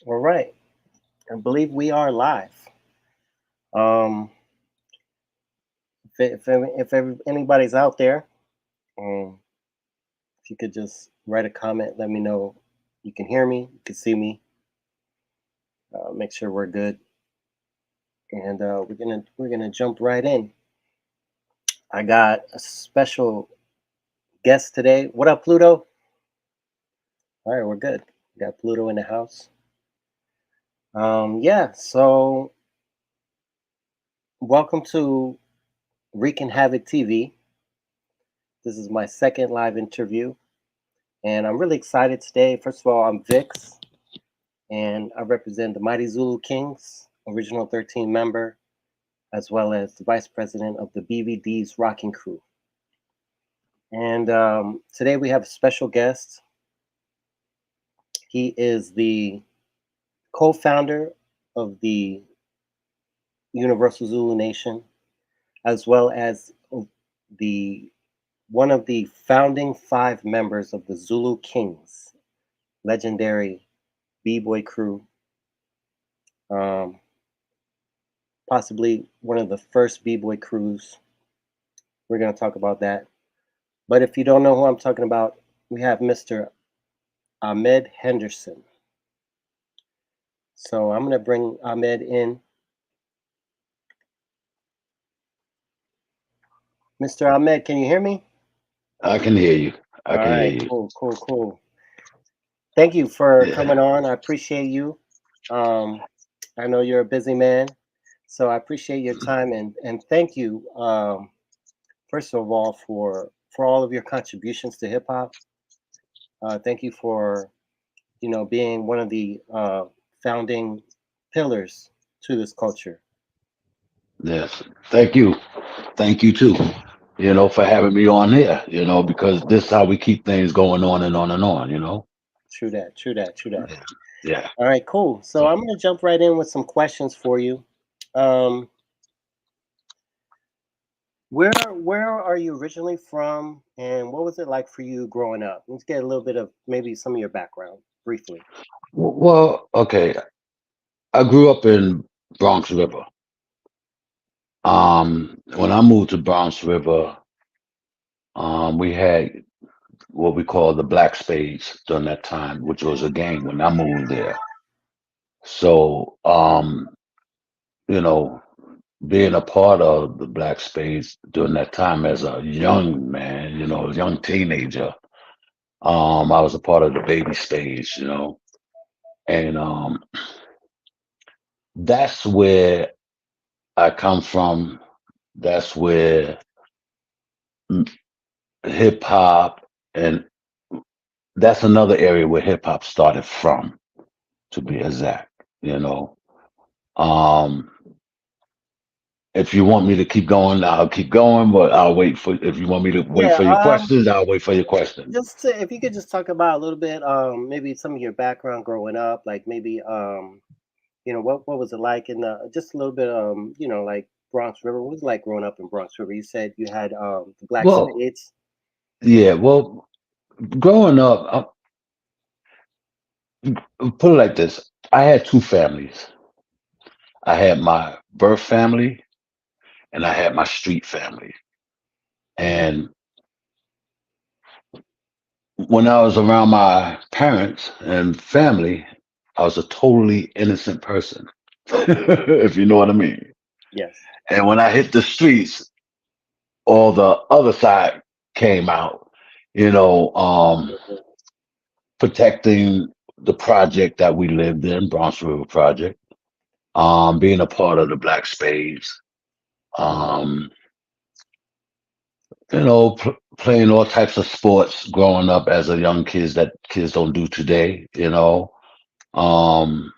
All right. I believe we are live. Um, if anybody's out there, um, if you could just write a comment, let me know you can hear me, you can see me. Make sure we're good, and we're gonna jump right in. I got a special guest today. What up, Pluto? All right, we're good. We got Pluto in the house. Yeah. So welcome to Wreaking Havoc TV. This is my second live interview. And I'm really excited today. First of all, I'm Vix, and I represent the Mighty Zulu Kings, original 13 member, as well as the vice president of the BVD's Rocking Crew. And today we have a special guest. He is the co founder of the Universal Zulu Nation, as well as the one of the founding five members of the Zulu Kings, legendary B-boy crew. Um, Possibly one of the first b-boy crews. We're going to talk about that. But if you don't know who I'm talking about, we have Mr. Ahmed Henderson. So I'm going to bring Ahmed in. Mr. Ahmed, can you hear me? I can hear you. I All can hear right, you. cool. Thank you for Yeah. coming on. I appreciate you. Um, I know you're a busy man, so I appreciate your time and thank you. First of all, for all of your contributions to hip hop. Thank you for being one of the founding pillars to this culture. Yes. Thank you. Thank you too. For having me on here. Because this is how we keep things going on and on and on. True that, true that, true that. Yeah. Yeah. All right, cool. So So, I'm going to jump right in with some questions for you. Um, where are you originally from, and what was it like for you growing up? Let's get a little bit of maybe some of your background briefly. well, okay. I grew up in Bronx River. When I moved to Bronx River, we had what we call the Black Spades during that time, which was a gang when I moved there. So, you know, being a part of the Black Spades during that time as a young man, a young teenager, I was a part of the baby stage, and that's where I come from. That's where hip hop, and that's another area where hip hop started from, to be exact. You know, um, if you want me to keep going, I'll keep going, but I'll wait for. If you want me to wait Yeah, for your questions, I'll wait for your questions. if you could just talk about a little bit, maybe some of your background growing up, like maybe what was it like in the just a little bit like Bronx River. What was it like growing up in Bronx River? You said you had the Black Well, Spades. yeah. Well, growing up, put it like this: I had two families. I had my birth family, and I had my street family. And when I was around my parents and family, I was a totally innocent person, if you know what I mean. Yes. And when I hit the streets, all the other side came out, you know, um, Mhm. protecting the project that we lived in, Bronx River Project, being a part of the Black Spades, um, playing all types of sports growing up as a young kids that kids don't do today. Um,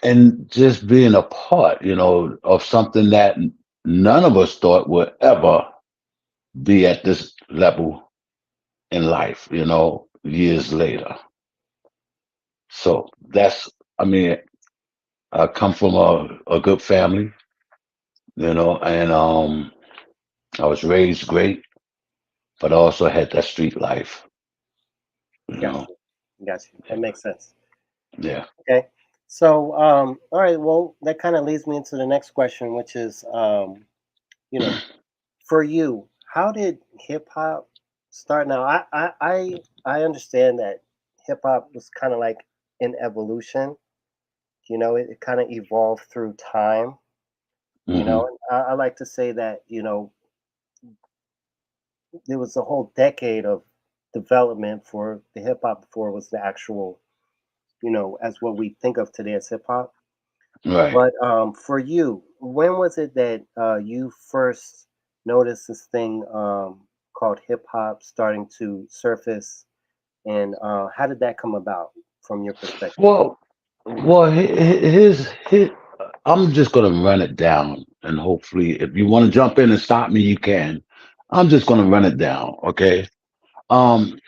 and just being a part, of something that none of us thought would ever be at this level in life, years later. So I mean, I come from a good family, and I was raised great, but I also had that street life, you Got know. you. Got you. That makes sense. Yeah. Okay. So, all right. Well, that kind of leads me into the next question, which is, you know, for you, how did hip hop start? Now, I understand that hip hop was kind of like an evolution. It kind of evolved through time. Hmm. And I like to say that there was a whole decade of development for the hip hop before it was the actual, as what we think of today as hip hop. Right. But for you, when was it that you first noticed this thing called hip hop starting to surface, and how did that come about from your perspective? Well, his. I'm just gonna run it down, and hopefully, if you want to jump in and stop me, you can. I'm just gonna run it down, okay? Um,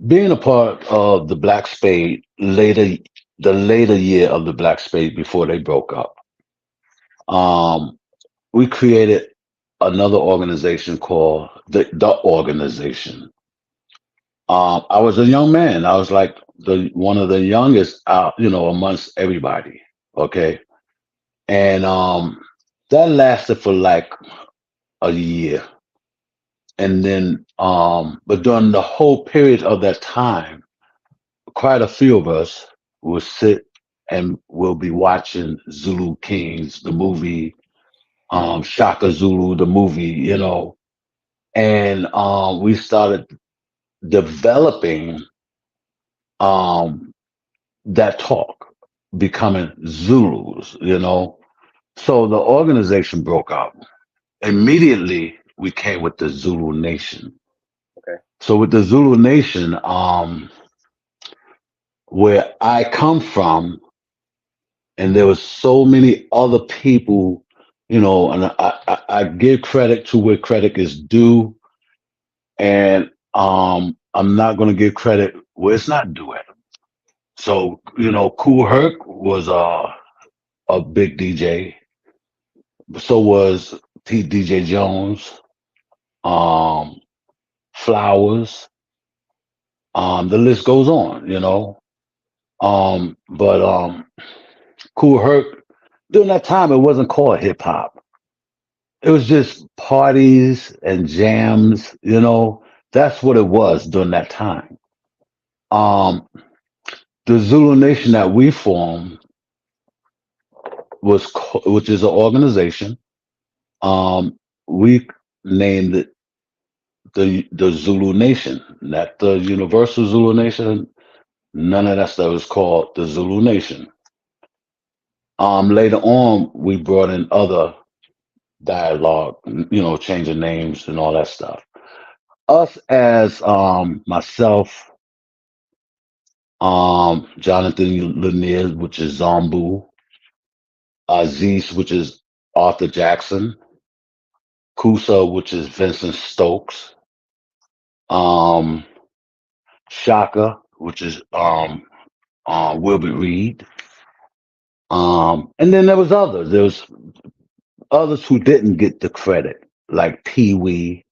Being a part of the Black Spade the later year of the Black Spade before they broke up, um, we created another organization called the organization. I was a young man. I was like the one of the youngest out, amongst everybody. Okay, and that lasted for like a year, and then but during the whole period of that time, quite a few of us will sit and we'll be watching Zulu Kings, the movie, Shaka Zulu, the movie, and we started developing um, that talk, becoming Zulus. So the organization broke up. Immediately, we came with the Zulu Nation. Okay. So with the Zulu Nation, where I come from, and there was so many other people, and I give credit to where credit is due, and I'm not going to give credit where it's not due at. So Kool Herc was a big DJ. So was Pete DJ Jones, um, Flowers. The list goes on. But Kool Herc, during that time, it wasn't called hip hop. It was just parties and jams. That's what it was during that time. Um, the Zulu Nation that we formed which is an organization. We named it the Zulu Nation, not the Universal Zulu Nation. None of that stuff. It was called the Zulu Nation. Later on, we brought in other dialogue, changing names and all that stuff. Us as myself, Jonathan Lanier, which is Zombu, Aziz, which is Arthur Jackson, Kusa, which is Vincent Stokes, um, Shaka, which is Wilbert Reed, and then there was others. There was others who didn't get the credit, like Pee Wee,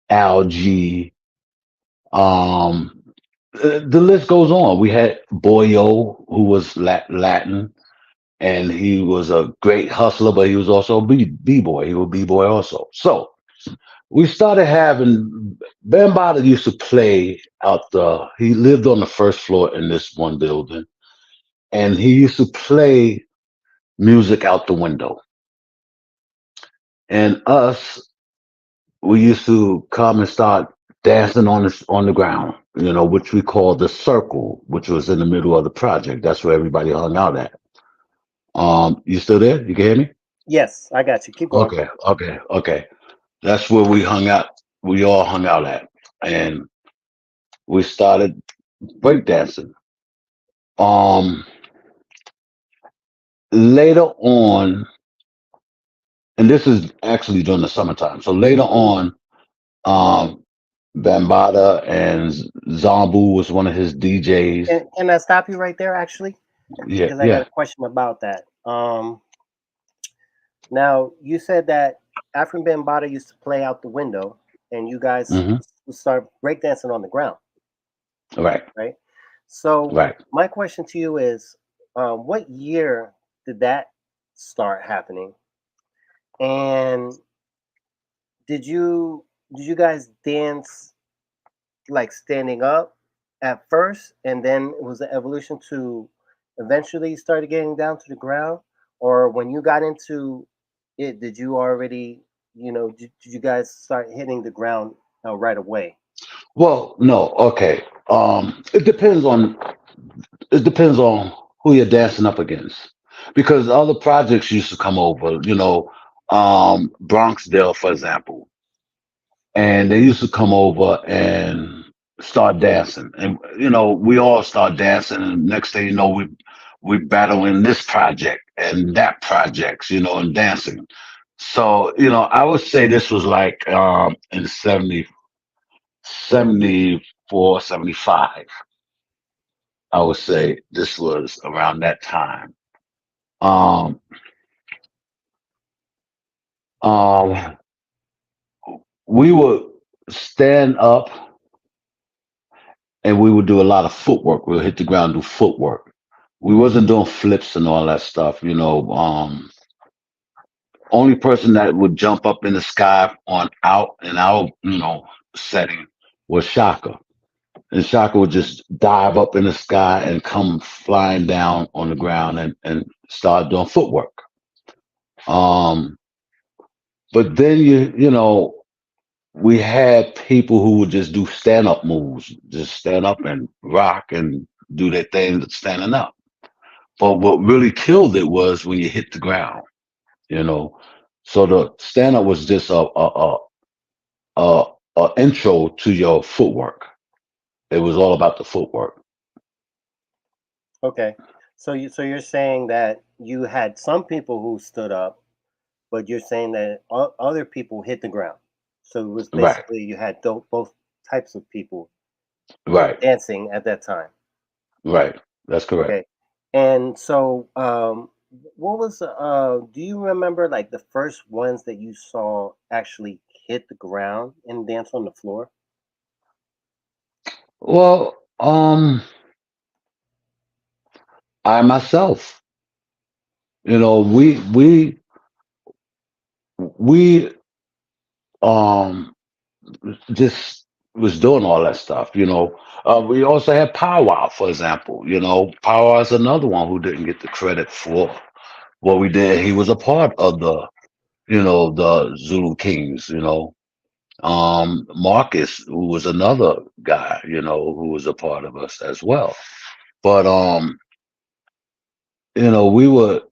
Al G. Um, the list goes on. We had Boyo, who was Latin, and he was a great hustler, but he was also a b-boy. He was a b-boy also. So we started having Bambaataa used to play out the. He lived on the first floor in this one building, and he used to play music out the window. And us, we used to come and start dancing on the ground, which we called the circle, which was in the middle of the project. That's where everybody hung out at. You still there? You can hear me? Yes, I got you. Keep going. Okay, okay, okay. That's where we hung out. We all hung out at, and we started breakdancing. Um, Later on, and this is actually during the summertime. So later on, um, Bambata and Zombu was one of his DJs. Can I stop you right there, actually? Yeah, Because I got yeah. a question about that. Now you said that African Bambaataa used to play out the window, and you guys Hmm. would start breakdancing on the ground. Right. right? So Right. my question to you is, what year did that start happening? And did you did you guys dance like standing up at first, and then it was the evolution to eventually started getting down to the ground? Or when you got into it, did you already, did you guys start hitting the ground right away? Well, no, okay. It depends on who you're dancing up against. Because other projects used to come over, Bronxdale, for example, and they used to come over and start dancing. And we all start dancing, and next thing you know, we battling this project and that projects, and dancing. So, I would say this was like in 74, 75. I would say this was around that time. Um, um, we would stand up and we would do a lot of footwork. We'll hit the ground, do footwork. We wasn't doing flips and all that stuff. Only person that would jump up in the sky on out in our setting was Shaka. And Shaka would just dive up in the sky and come flying down on the ground and start doing footwork. Um, but then we had people who would just do stand up moves, just stand up and rock and do their thing standing up. But what really killed it was when you hit the ground, you know. So the stand up was just a a intro to your footwork. It was all about the footwork. Okay. So you're saying that you had some people who stood up, but you're saying that other people hit the ground. So it was Right, basically you had both types of people right, dancing at that time. right. That's correct. Okay. And so what was do you remember like the first ones that you saw actually hit the ground and dance on the floor? Well, I myself, we um just was doing all that stuff. We also had Powwow, for example. Powwow is another one who didn't get the credit for what we did. He was a part of the Zulu Kings. Marcus, who was another guy, who was a part of us as well. But we were.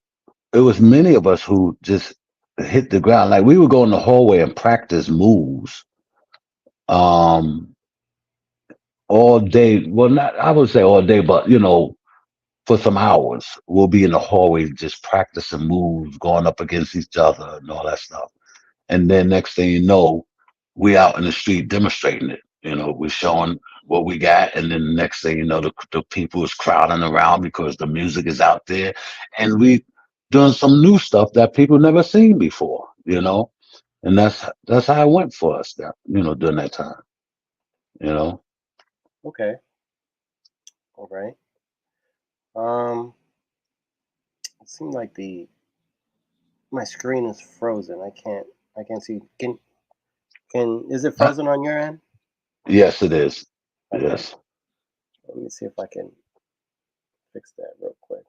It was many of us who just hit the ground. Like we would go in the hallway and practice moves. Um, all day. Well, not I would say all day, but for some hours, we'll be in the hallway just practicing moves, going up against each other and all that stuff. And then next thing you know, we out in the street demonstrating it. We're showing what we got, and then the next thing you know, the people is crowding around because the music is out there, and we doing some new stuff that people never seen before. And that's how it went for us. That during that time. You know. Okay. All right. Um it seemed like the my screen is frozen. I can't see. Can is it frozen on your end? Yes, it is. Okay. Yes. Let me see if I can fix that real quick.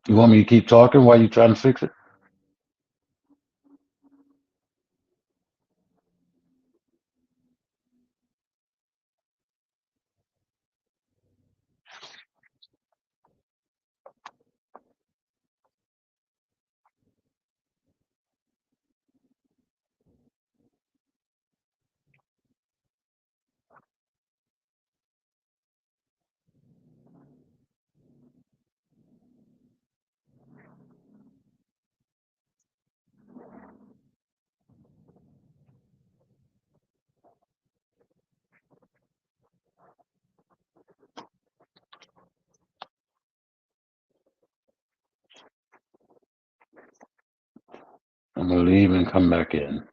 You want me to keep talking while you're trying to fix it? I'm gonna leave and come back in.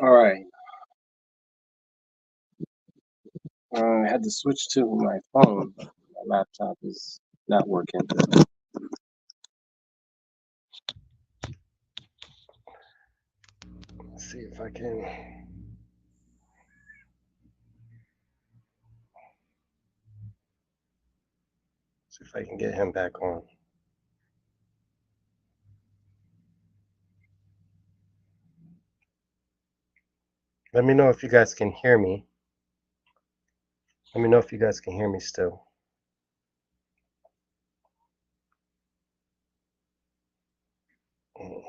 All right. I had to switch to my phone. My laptop is not working. Let's see if I can. See if I can get him back on. Let me know if you guys can hear me. Let me know if you guys can hear me still. Mm.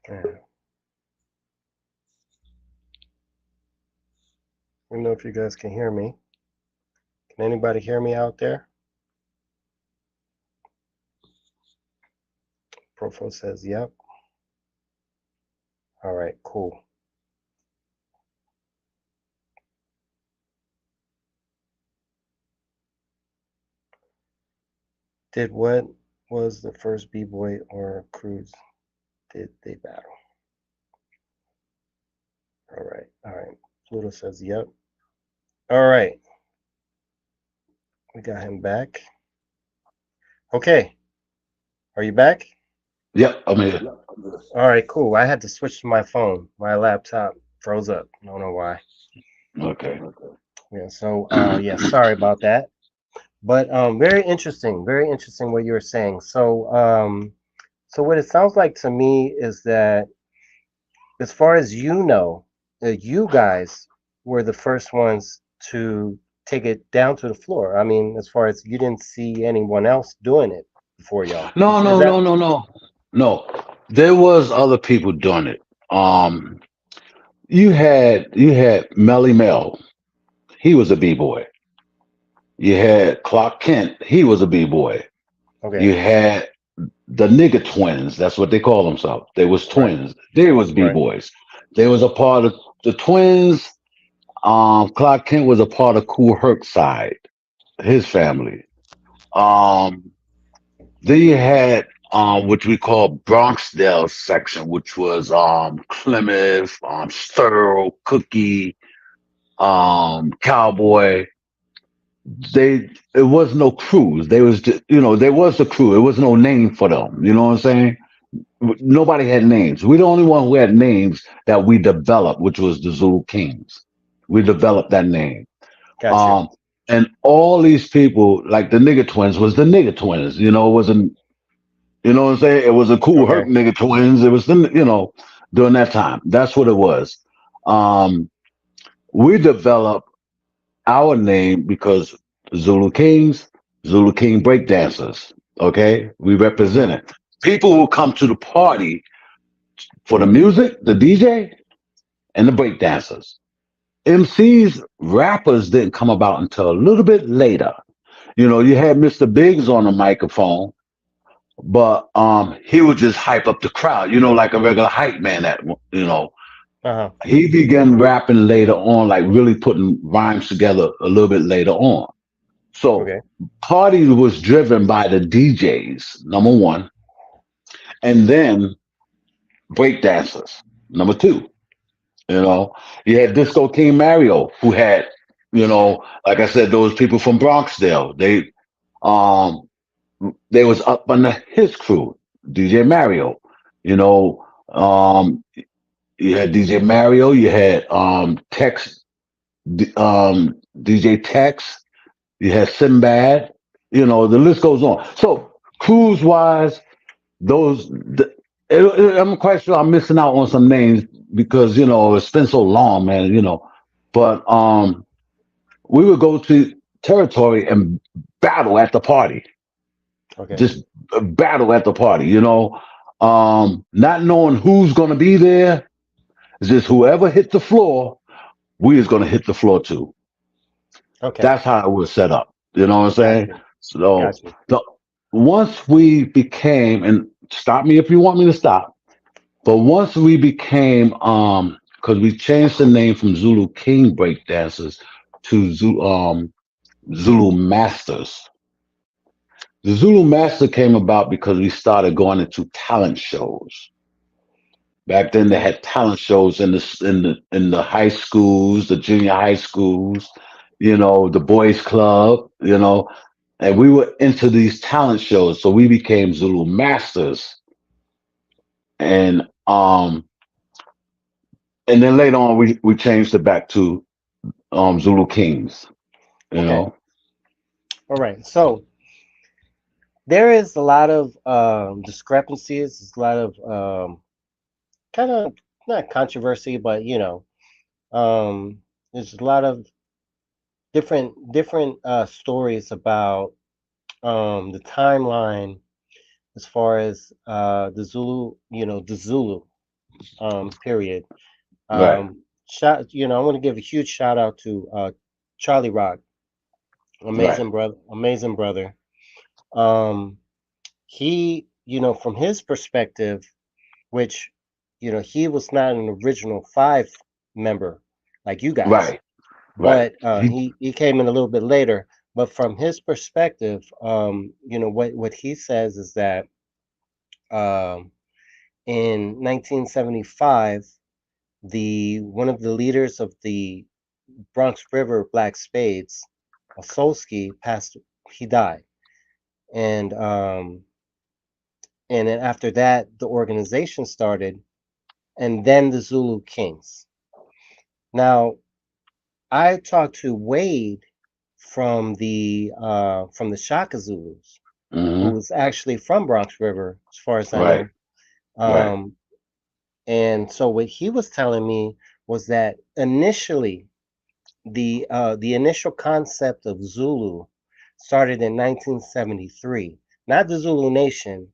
Yeah. Let me know if you guys can hear me. Can anybody hear me out there? Profo says, yep. All right, cool. Did what was the first B-boy or cruise did they battle? All right, all right. Pluto says, yep. All right, we got him back. Okay, are you back? Yep, I'm here. All right, cool. I had to switch to my phone. My laptop froze up. I don't know why. Okay. Yeah, so yeah, sorry about that. But very interesting what you were saying. So what it sounds like to me is that as far as you know, you guys were the first ones to take it down to the floor. I mean, as far as you didn't see anyone else doing it before y'all. No, Is no, that no, no, no, no. There was other people doing it. You had Melly Mel. He was a b boy. You had Clark Kent. He was a b boy. okay? You had the nigger twins. That's what they call themselves. They was Right. twins. They was b Right. boys. They was a part of the twins. Clark Kent was a part of Kool Herc side, his family. Um, then you had which we call Bronxdale section, which was Plymouth, Sturl, Cookie, Cowboy. They it was no crews. They was just, there was a crew. It was no name for them. You know what I'm saying? Nobody had names. We the only one who had names that we developed, which was the Zulu Kings. We developed that name. Got you. Um, and all these people, like the nigger twins, was the nigger twins. It wasn't. You know what I'm saying? It was a Cool Herc Okay. nigger twins. It was during that time. That's what it was. Um, we developed our name because Zulu Kings, Zulu King breakdancers. Okay, we represent Hmm. it. People will come to the party for the music, the DJ, and the breakdancers. MCs, rappers didn't come about until a little bit later. You had Mr. Biggs on the microphone, but he would just hype up the crowd, like a regular hype man. You know, Uh-huh. he began rapping later on, like really putting rhymes together a little bit later on. So Okay. party was driven by the DJs, number one, and then breakdancers, number two. You know, you had Disco King Mario, who had, like I said, those people from Bronxdale. Um, they was up under his crew, DJ Mario. You know, you had DJ Mario, you had Tex, DJ Tex, you had Sinbad. The list goes on. So cruise wise, those. I'm quite sure I'm missing out on some names because it's been so long, man. But we would go to territory and battle at the party, Okay. just battle at the party. Not knowing who's gonna be there, it's just whoever hit the floor, we is gonna hit the floor too. Okay. That's how it was set up. You know what I'm Got saying? you. So Got you. the, once we became, and stop me if you want me to stop. But once we became, because we changed the name from Zulu King Breakdancers to Zulu Masters. The Zulu Master came about because we started going into talent shows. Back then, they had talent shows in the high schools, the junior high schools, the boys' club, and we were into these talent shows. So we became Zulu Masters, and then later on we changed it back to Zulu Kings. You Okay. know, All right. So there is a lot of discrepancies. There's a lot of kind of not controversy, but there's a lot of different stories about the timeline as far as the Zulu, the Zulu period. right, I want to give a huge shout out to Charlie Rock, right, amazing brother. Um, he, from his perspective, which, he was not an original five member like you guys, right, right. but he came in a little bit later. But from his perspective, what he says is that um, in 1975, the one of the leaders of the Bronx River Black Spades, Osolski, passed. He died, and and then after that, the organization started, and then the Zulu Kings. Now, I talked to Wade from the Shaka Zulus, who Hmm. was actually from Bronx River, as far as I Right, know. right, Um, and so what he was telling me was that initially the initial concept of Zulu started in 1973. Not the Zulu Nation,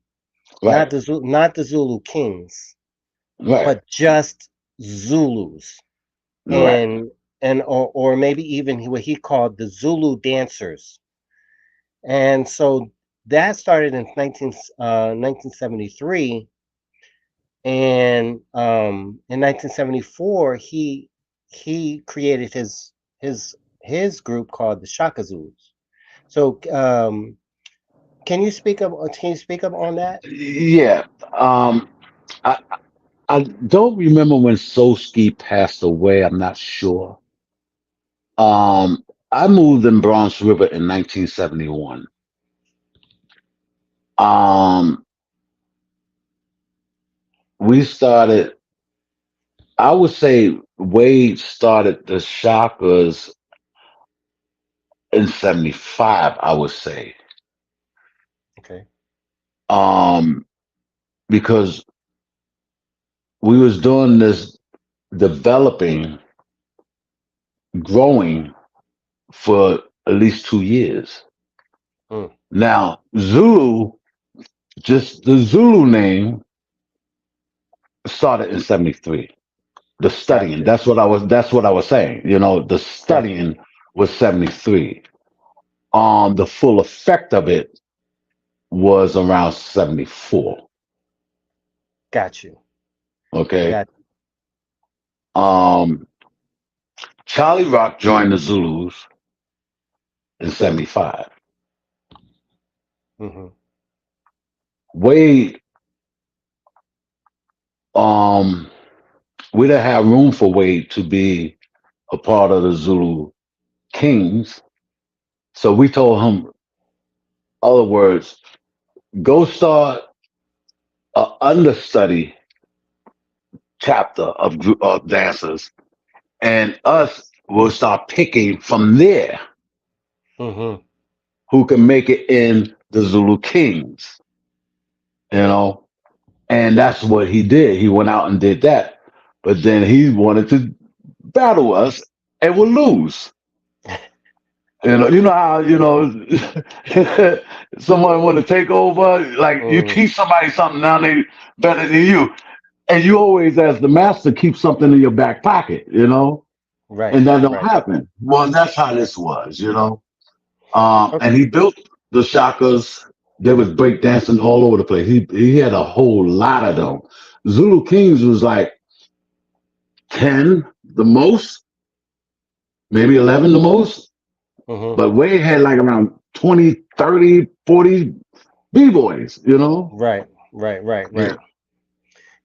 right, not the Zulu Kings, right, but just Zulus, right, and or maybe even what he called the Zulu dancers. And so that started in 1973, and in 1974 he created his his group called the Shaka Zulus. So can you speak up on that? Yeah. I I don't remember when Soski passed away. I'm not sure. I moved in Bronx River in 1971. Um, we started. I would say Wade started the Shockers in '75. I would say, Okay. um, because we was doing this developing, growing for at least 2 years. Mm, Now Zulu, just the Zulu name started in '73. The studying, gotcha. that's what I was saying. The Okay. studying was '73. The full effect of it was around '74. Got you. Okay. Got Um, Charlie Rock joined the Zulus in '75. hmm Wade, um, we didn't have room for Wade to be a part of the Zulu Kings. So we told him, other words, go start a understudy chapter of dancers, and us will start picking from there hmm who can make it in the Zulu Kings, you know. And that's what he did. He went out and did that, but then he wanted to battle us and would lose. You know how someone want to take over. Like you hmm teach somebody something, now they better than you, and you always, as the master, keep something in your back pocket, Right. and that don't Right. happen. Well, that's how this was. Okay. And he built the shakas. There was breakdancing all over the place. He had a whole lot of them. Zulu Kings was like 10 the most, maybe 11 the most, hmm but Wade had like around 20, 30, 40 b-boys. Right. Right. Right. Yeah. Right.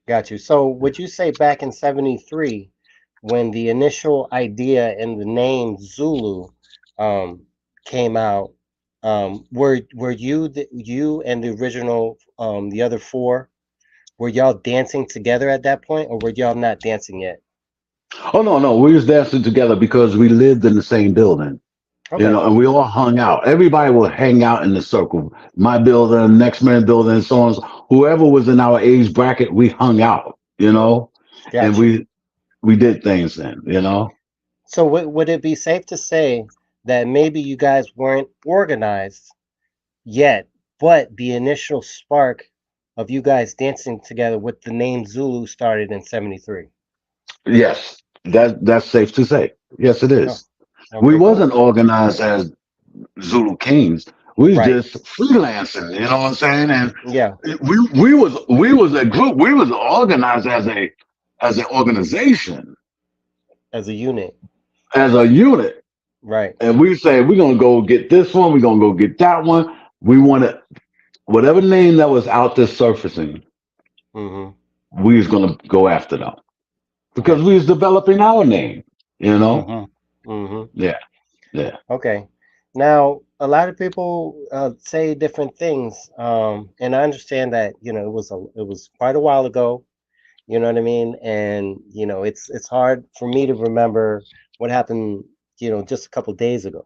Got you. So would you say back in 73, when the initial idea and the name Zulu um, came out, were you and the original the other four, were y'all dancing together at that point, or were y'all not dancing yet? Oh no, no, we was dancing together because we lived in the same building. Okay, And we all hung out. Everybody would hang out in the circle. My building, next man building, and so on. Whoever was in our age bracket, we hung out, and got you. we did things then. So would it be safe to say that maybe you guys weren't organized yet, but the initial spark of you guys dancing together with the name Zulu started in 73? Yes, that's safe to say. Yes, it Oh, is. We okay, cool. wasn't organized as Zulu Kings. We was Right. just freelancing. You know what I'm saying? And Yeah, we was a group. We was organized as an organization, as a unit. as a unit. Right. And we say we're gonna go get this one, we're gonna go get that one. We wanted whatever name that was out there surfacing, Mm-hmm. we was gonna go after them because Got we you. was developing our name. You know? Mm-hmm. Mm-hmm. Yeah, yeah. Okay. Now, a lot of people say different things, and I understand that it was quite a while ago. You know what I mean? And it's hard for me to remember what happened. Just a couple days ago.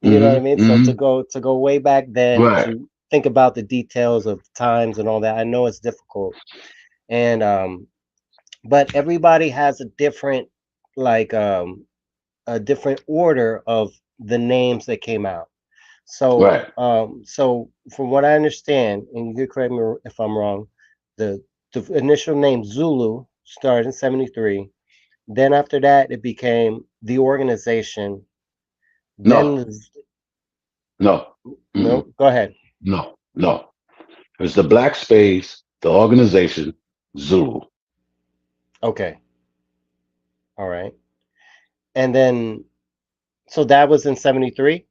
You know what I Hmm. mean? So Hmm. to go way back then Right. to think about the details of times and all that, I know it's difficult. And but everybody has a different like a different order of the names that came out. So, Right. so from what I understand, and you could correct me if I'm wrong, the the initial name Zulu started in 73. Then after that, it became the organization. Then No. the, No. Mm-mm. No, go ahead. No. No. It's the Black Space, the organization, Zulu. Okay, all right. And then, so that was in 73,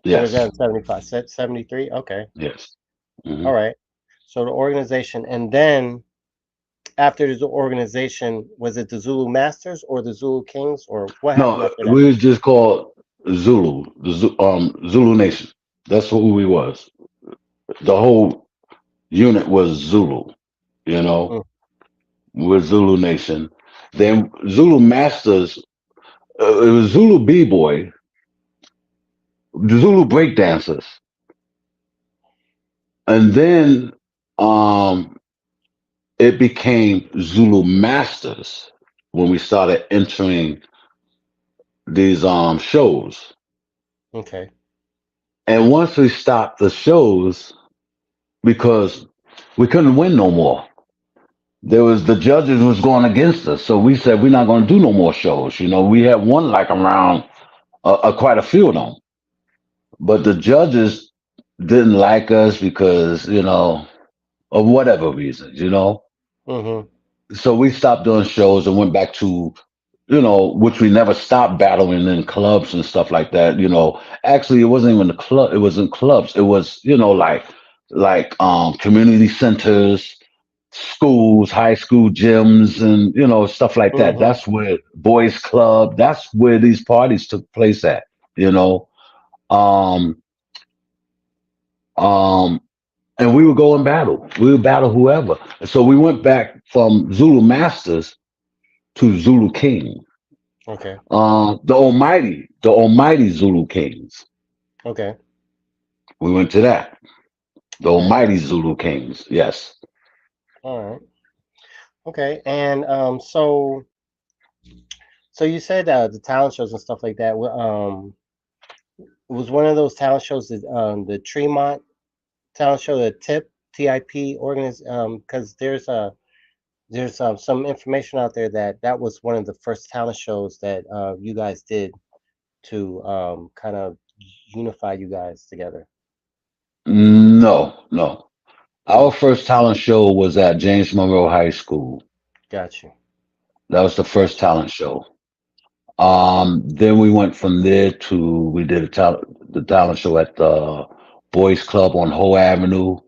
or was that Yes. in 75? 73. Okay, Yes. Hmm. all right. So the organization, and then after the organization, was it the Zulu Masters or the Zulu Kings, or what happened No, after that? we was just called Zulu, Zulu Nation. That's who we was. The whole unit was Zulu. You know, Mm, we're Zulu Nation. Then Zulu Masters. It was Zulu B Boy, the Zulu breakdancers, and then um, it became Zulu Masters when we started entering these shows. okay. And once we stopped the shows, because we couldn't win no more. There was the judges was going against us, so we said we're not going to do no more shows. You know, we had won like around quite a few of them, but the judges didn't like us because of whatever reasons. Mm-hmm. So we stopped doing shows and went back to which we never stopped battling in clubs and stuff like that. Actually, it wasn't even the club; it was in clubs. It was like community centers, schools, high school gyms, and stuff like that. Mm-hmm. That's where boys club. That's where these parties took place at. You know, um, um, and we would go and battle. We would battle whoever. So we went back from Zulu Masters to Zulu King. Okay. The Almighty Zulu Kings. Okay. We went to that. The Okay. Almighty Zulu Kings. Yes. All right. Okay. And so you said the talent shows and stuff like that. It was one of those talent shows that the Tremont talent show, the TIP organiz because there's some information out there that that was one of the first talent shows that you guys did to kind of unify you guys together. No, no. Our Mm, first talent show was at James Monroe High School. got you. That was the first talent show. Then we went from there to we did the talent show at the Boys Club on Hoe Avenue,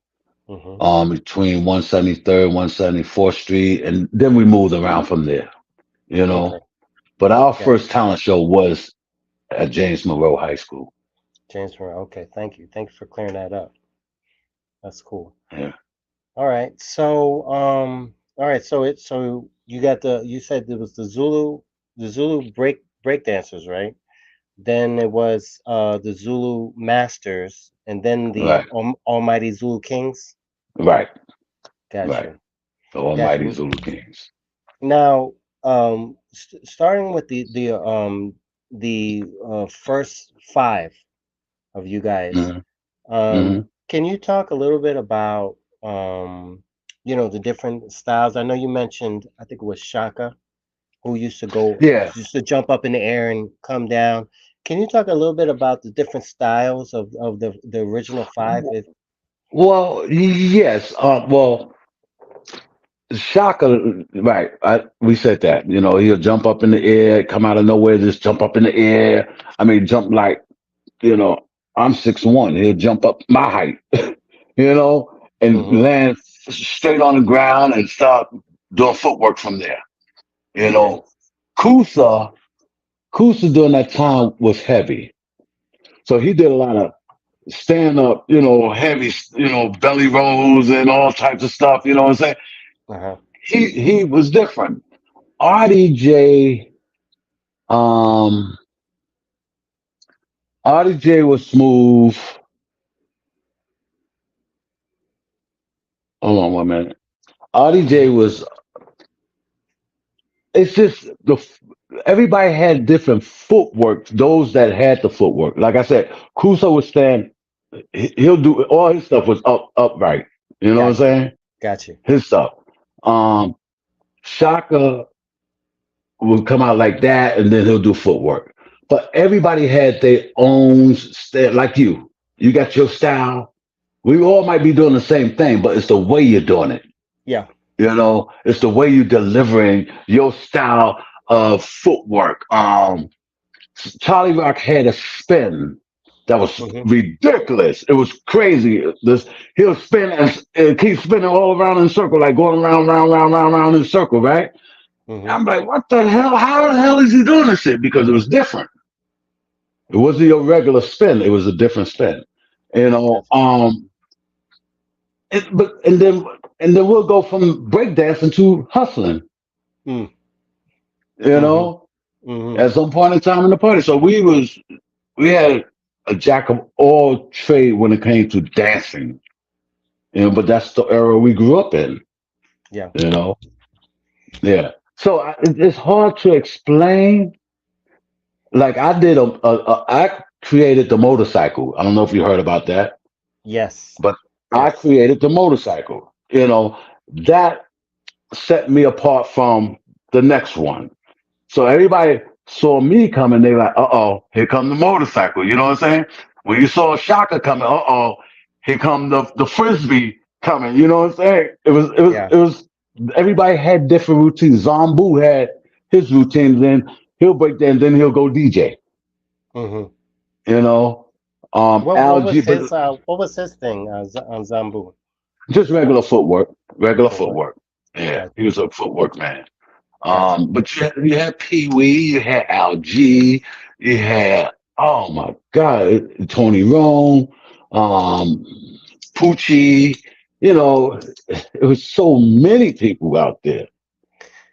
Hmm. between 173rd and 174th Street, and then we moved around from there. You Okay, know, but our got first talent show was at James Monroe High School. James Moore. Okay, thank you. Thank you for clearing that up. That's cool. Yeah. All right. All right. So you got you said there was the Zulu break dancers, right? Then it was the Zulu Masters, and then the Right. Almighty Zulu Kings. Right. Got Right. you. The Got Almighty you. Zulu Kings. Now, starting with the first five of you guys, Hmm. Hmm. can you talk a little bit about the different styles? I know you mentioned, I think it was Shaka, who Yeah. used to jump up in the air and come down. Can you talk a little bit about the different styles of the original five? If Well, yes. Well, Shaka, right? We said that. He'll jump up in the air, come out of nowhere, just jump up in the air. I mean, jump like you know. I'm 6'1". He'll jump up my height, and hmm land straight on the ground and start doing footwork from there. You okay, know, Kusa, Kusa during that time was heavy, so he did a lot of stand up, heavy, belly rolls and all types of stuff. You know what I'm saying? uh-huh, He was different. RDJ, um, RDJ was smooth. Hold on 1 minute. RDJ was. It's just everybody had different footwork. Those that had the footwork, like I said, Crusoe would stand. He'll do all his stuff was upright. You know what I'm got you, saying? got you. His stuff. Shaka would come out like that, and then he'll do footwork. but everybody had their own style. Like you got your style. We all might be doing the same thing, but it's the way you're doing it. Yeah. It's the way you're delivering your style of footwork. Charlie Rock had a spin that was Mm-hmm. ridiculous. It was crazy. He'll spin and keep spinning all around in a circle, like going around, round, round, round, round in a circle, right? Mm-hmm. I'm like, what the hell? How the hell is he doing this shit? Because it was different. It wasn't your regular spin. It was a different spin. You know, Gotcha. but and then we'll go from breakdancing to hustling. Mm. You Mm-hmm. know, Mm-hmm. at some point in time in the party. So we had a jack of all trade when it came to dancing. But that's the era we grew up in. Yeah. You know, yeah. So it's hard to explain. Like I created the motorcycle. I don't know if you heard about that, Yes. but I Yes. created the motorcycle. That set me apart from the next one. So everybody saw me coming, they like, uh-oh, here come the motorcycle. You know what I'm saying? When you saw Shaka coming, uh-oh, here come the frisbee coming. You know what I'm saying? Yeah. It was everybody had different routines. Zombu had his routine, then he'll break down, then he'll go DJ. Mm-hmm. You know? Algae, but what was his thing on Zambu? just regular footwork. Regular Footwork. footwork. Yeah, he Gotcha. was a footwork man. Gotcha. But you had Pee Wee, you had Al G, you had oh my God, Tony Rome, um, Poochie. It was so many people out there.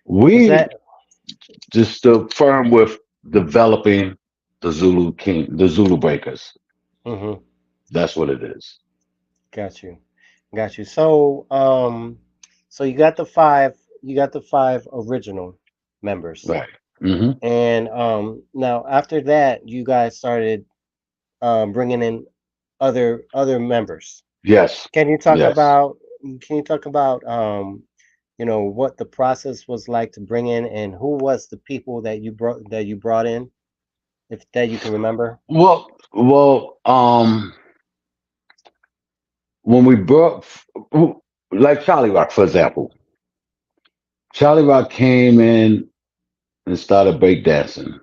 Was We that just stood firm with developing the Zulu Breakers. mm-hmm. That's what it is. Got you. Got you. So you got the five original members. Right. Hmm. And now after that you guys started bringing in other members. Yes. Can you talk Yes. about can you talk about what the process was like to bring in and who was the people that you brought in if that you can remember? Well, when we brought, like Charlie Rock, for example, Charlie Rock came in and started breakdancing,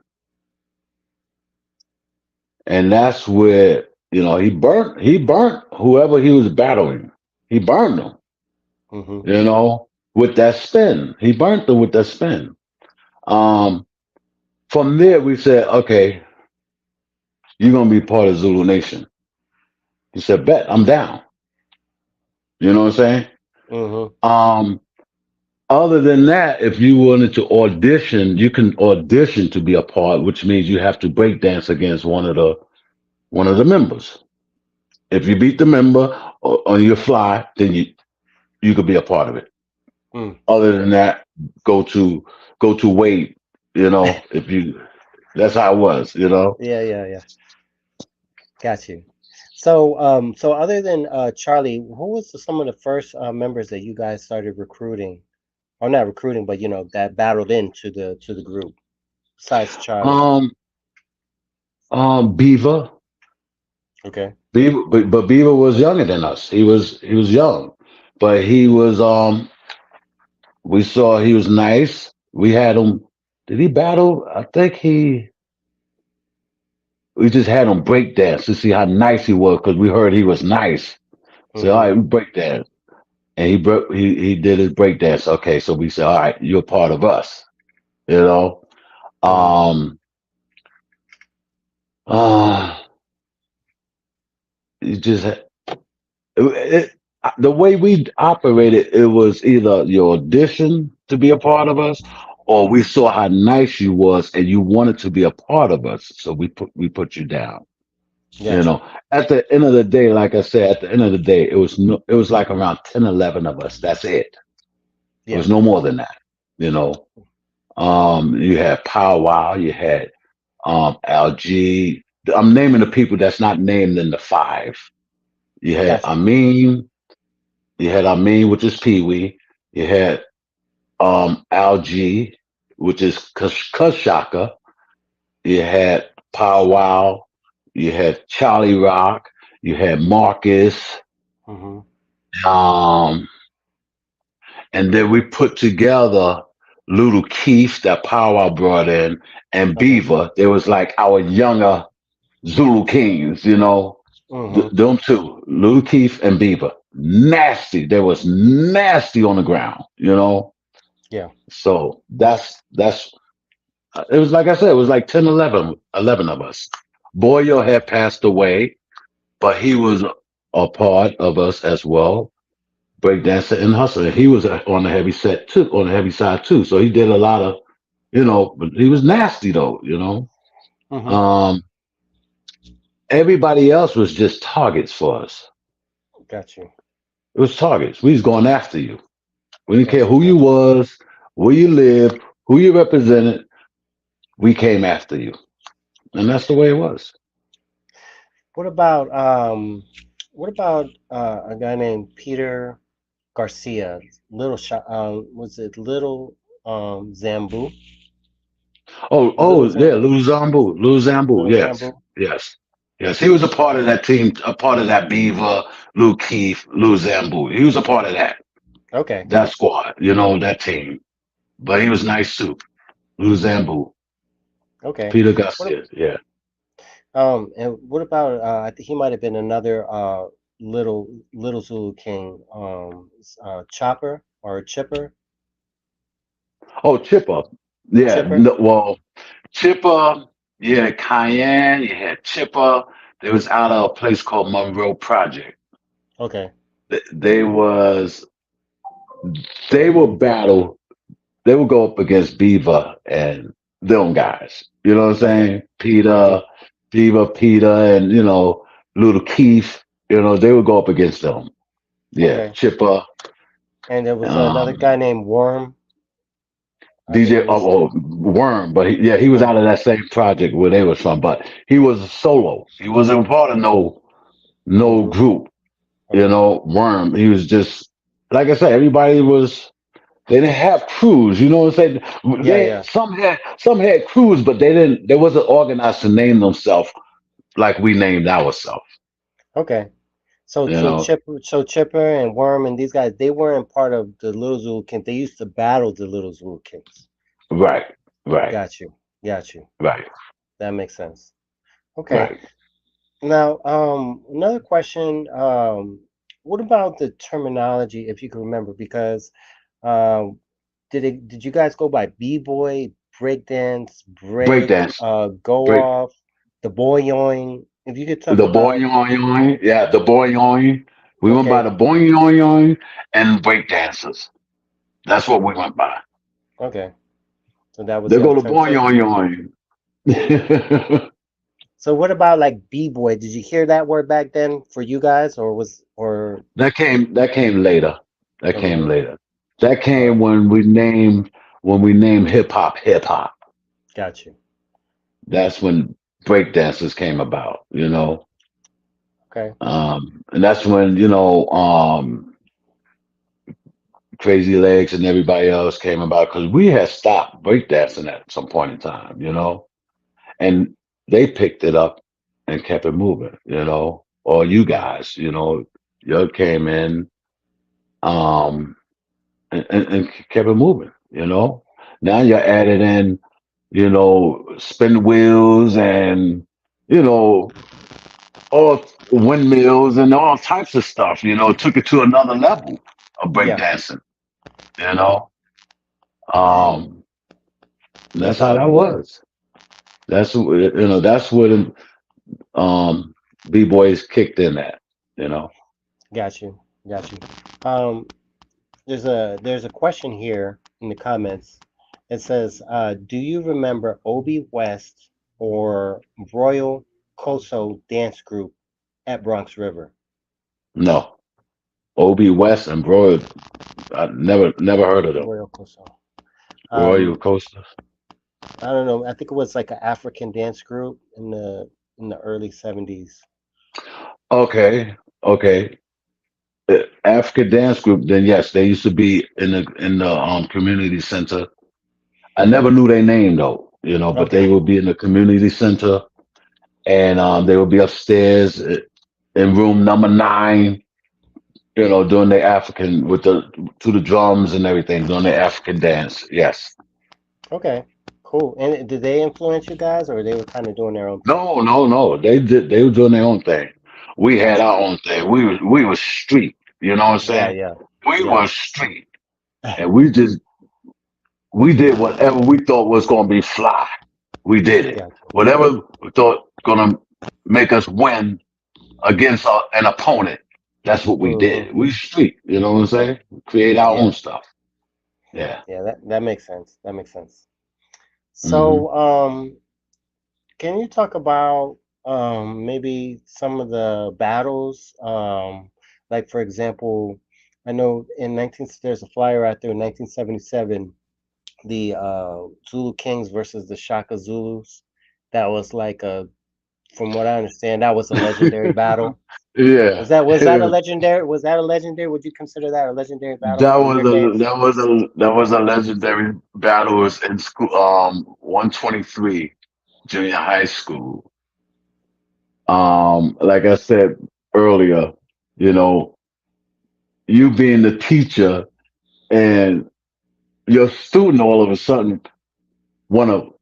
and that's where he burnt whoever he was battling. He burned them, Mm-hmm. with that spin. He burnt them with that spin. Um, from there, we said, okay, you're gonna be part of Zulu Nation. He said, bet, I'm down. You know what I'm saying? Mm-hmm. Um, Other than that, if you wanted to audition, you can audition to be a part, which means you have to break dance against one of the members. If you beat the member on your fly, then you could be a part of it. Mm. Other than that, go to go to wait. If you that's how it was. Yeah, yeah, yeah. Got you. So other than Charlie, who was some of the first members that you guys started recruiting, or not recruiting, but that battled into the group besides Charlie? Um, Beaver, Okay. but Beaver was younger than us. He was young, but we saw he was nice. We had him. Did he battle? I think we just had him break dance to see how nice he was because we heard he was nice. So all Mm-hmm. right, we break dance, and he did his break dance. Okay, so we said, all right, you're part of us. You know, Mm-hmm. um, uh, you just the way we operated, it was either you audition to be a part of us, or we saw how nice you was and you wanted to be a part of us, so we put you down. You Gotcha. know, at the end of the day, like I said, at the end of the day, it was no, it was like around 10, 11 of us. That's it. It Yeah. was no more than that. You know, you had Powwow, you had LG. I'm naming the people that's not named in the five. You had Gotcha. Amin, which is Pee Wee. You had LG, which is Kashaka. You had Pow Wow, you had Charlie Rock, you had Marcus, Mm-hmm. um, and then we put together Little Keith that Pow Wow brought in, and Okay. Beaver. There was like our younger Zulu Kings, Mm-hmm. them two, Little Keith and Beaver. Nasty. They was nasty on the ground, Yeah. So that's it was like I said, it was like 10, 11 of us. Boyo had passed away, but he was a part of us as well. Breakdancer and hustler. He was on the heavy set too, on the heavy side too. So he did a lot of, but he was nasty though, Mm-hmm. Um, everybody else was just targets for us. Got you. It was targets. We was going after you. We didn't care Got you. who you Got you. was, where you lived, who you represented. We came after you, and that's the way it was. What about a guy named Peter Garcia? Little shot. Was it Little Zambu? Oh, Little yeah, Zambu. Lou Zambu, Little yes, Zambu. yes, yes. He was a part of that team, a part of that Beaver, Lou Keith, Lou Zambu. He was a part of Okay. that squad, that team. But he was nice too. Lou Zambu, Okay. Peter What ab- Garcia, yeah. and what about I think he might have been another little Zulu King, Chopper or Chipper? Oh, Chipper, yeah. Chipper? No, well, Chipper, you had Cayenne, you had Chipper. They was out of a place called Monroe Project. Okay. They was they would battle. They would go up against Beaver and them guys. You know what I'm Okay. saying? Peter, Okay. Beaver, Peter, and Little Keith. They would go up against them. Yeah, Okay. Chipper, And there was another um, guy named Worm. I think DJ it was Worm, but he was Worm. out of that same project where they was from. But he was a solo. He wasn't part of No no group. group. Okay. Worm. He was just like I said. Everybody was. They didn't have crews. You know what I'm saying? Yeah, They yeah. some had crews, but they didn't. They wasn't organized to name themselves like we named ourselves. Okay. So You so know. Chipper and Worm and these guys, they weren't part of the Little Zulu King. They used to battle the Little Zulu Kings. Right. Right. Got you. Got you. Right. That makes sense. Okay. Right. Now, another question. What about the terminology, if you can remember? Because um, did you guys go by B-boy, breakdance, break, Breakdance. go Break. off, the boyoing? If you could talk The boing about, yoing yoing. Yeah, the boing yoing. We went by okay, the boing yoing yoing and break dancers. That's what we went by. okay, so that was They your go to term. boing yoing yoing. So what about like B-boy? Did you hear that word back then for you guys, or was or That came later. That came okay? later. That All came right, when we named hip hop. got you. That's when break dancers came about. Okay, And that's when, Crazy Legs and everybody else came about because we had stopped breakdancing at some point in time. And they picked it up and kept it moving. Or you guys, you came in um and kept it moving. Now you added in, spin wheels and you know all windmills and all types of stuff. Took it to another level of yeah, breakdancing, you know. Um, that's how that was. That's what um B boys kicked in at. got you, got you. Um, there's a question here in the comments. It says, "Do you remember Obi West or Royal Koso dance group at Bronx River?" No. OB West and Broad, I never heard of them. Royal Koso. Royal Um, Coasters. I don't know. I think it was like an African dance group in the early '70s. Okay, okay. Africa Dance Group, then yes, they used to be in the community center. I Okay. never knew their name though, but they Okay. would be in the community center. and they would be upstairs in room number 9, doing the African with the to the drums and everything, doing the African dance. Yes. Okay, cool. And did they influence you guys, or they were kind of doing their own thing? No, no, no. They were doing their own thing. We had Gotcha. our own thing. We were street. You know what I'm Yeah, saying? yeah, We yeah. were street, and we did whatever we thought was gonna be fly. We did it. Gotcha. Whatever we thought gonna make us win against an opponent. That's what we Hmm. did. We street. You know what I'm saying? We create our Yeah, own stuff. Yeah. yeah. That makes sense. That makes sense. Hmm. So, can you talk about maybe some of the battles? Like for example, I know in 19 there's a flyer out there in 1977, the Zulu Kings versus the Shaka Zulus. That was like a, from what I understand, that was a legendary battle. Yeah. Yeah. Was that a legendary? Would you consider that a legendary battle That in was your a days? that was a legendary battle. It was in school, 123 junior high school. Like I said earlier, you know, you being the teacher and your student all of a sudden want to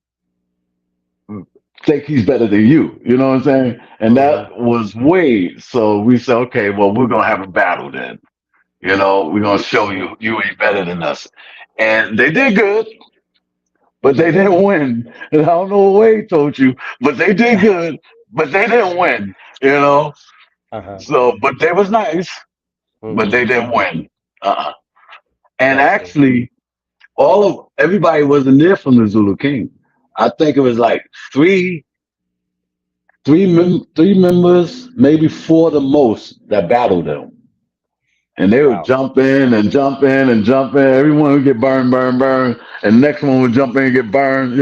think he's better than you. You know what I'm saying? And Mm-hmm. that was Wade. So we said, okay, well, we're gonna have a battle then. We're gonna show Mm-hmm. you ain't better than us. And they did good, but they didn't win. And I don't know what Wade told you, but they did good, but they didn't win. You know. Uh-huh. So, but they was nice, but Mm-hmm. they didn't win. Uh-uh. And Got you. actually, all of everybody wasn't there from the Zulu King. I think it was like three members, maybe four the most that battled them. And they would Wow. jump in and jump in and jump in. Everyone would get burned, burned, burned. And the next one would jump in and get burned.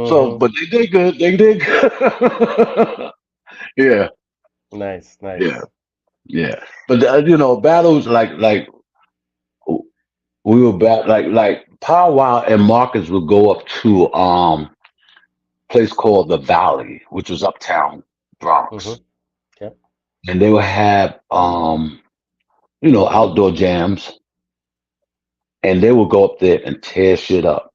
So, Mm-hmm. but they did good. They did good. Yeah, Nice, yeah, nice. yeah. But battles like we were like Powwow and Marcus would go up to place called the Valley, which was uptown Mm-hmm. Bronx, Yep. and they would have outdoor jams, and they would go up there and tear shit up.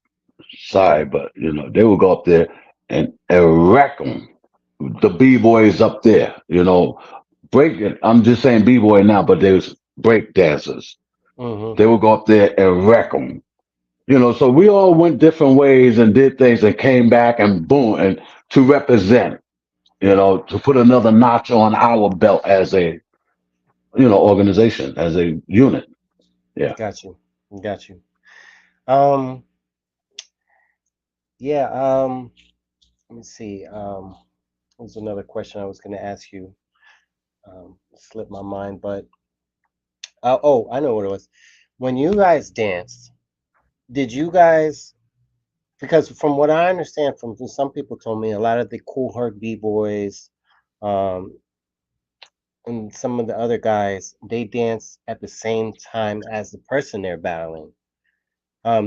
Sorry, but they would go up there and wreck them. The b boys up there, break it. I'm just saying b boy now, but they was break dancers. Mm-hmm. They would go up there and wreck them. So we all went different ways and did things and came back and boom and to represent. To put another notch on our belt as a organization, as a unit. Yeah. Got you. Got you. Um, yeah, let me see. What was another question I was gonna ask you? Slipped my mind, but oh, I know what it was. When you guys danced, did you guys, because from what I understand from some people told me, a lot of the cool herd b-boys, um, and some of the other guys, they dance at the same time as the person they're battling.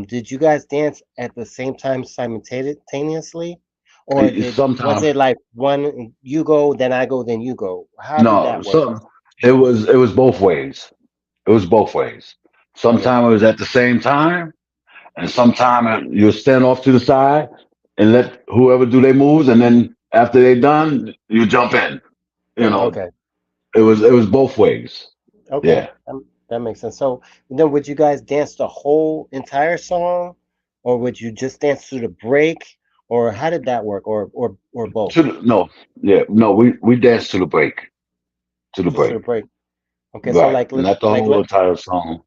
Did you guys dance at the same time simultaneously, or was Sometimes it like one you go, then I go, then you go? How did no, that work? it was both ways. It was both ways. Okay, Sometimes it was at the same time, and sometimes you'll stand off to the side and let whoever do their moves, and then after they're done, you jump in. You know, okay, it was both ways. okay. Yeah. That makes sense. So then, would you guys dance the whole entire song, or would you just dance through the break, or how did that work, or both? No, yeah, no, we danced to the break, to the Just through break, the break. Okay, so right? Not the whole entire song.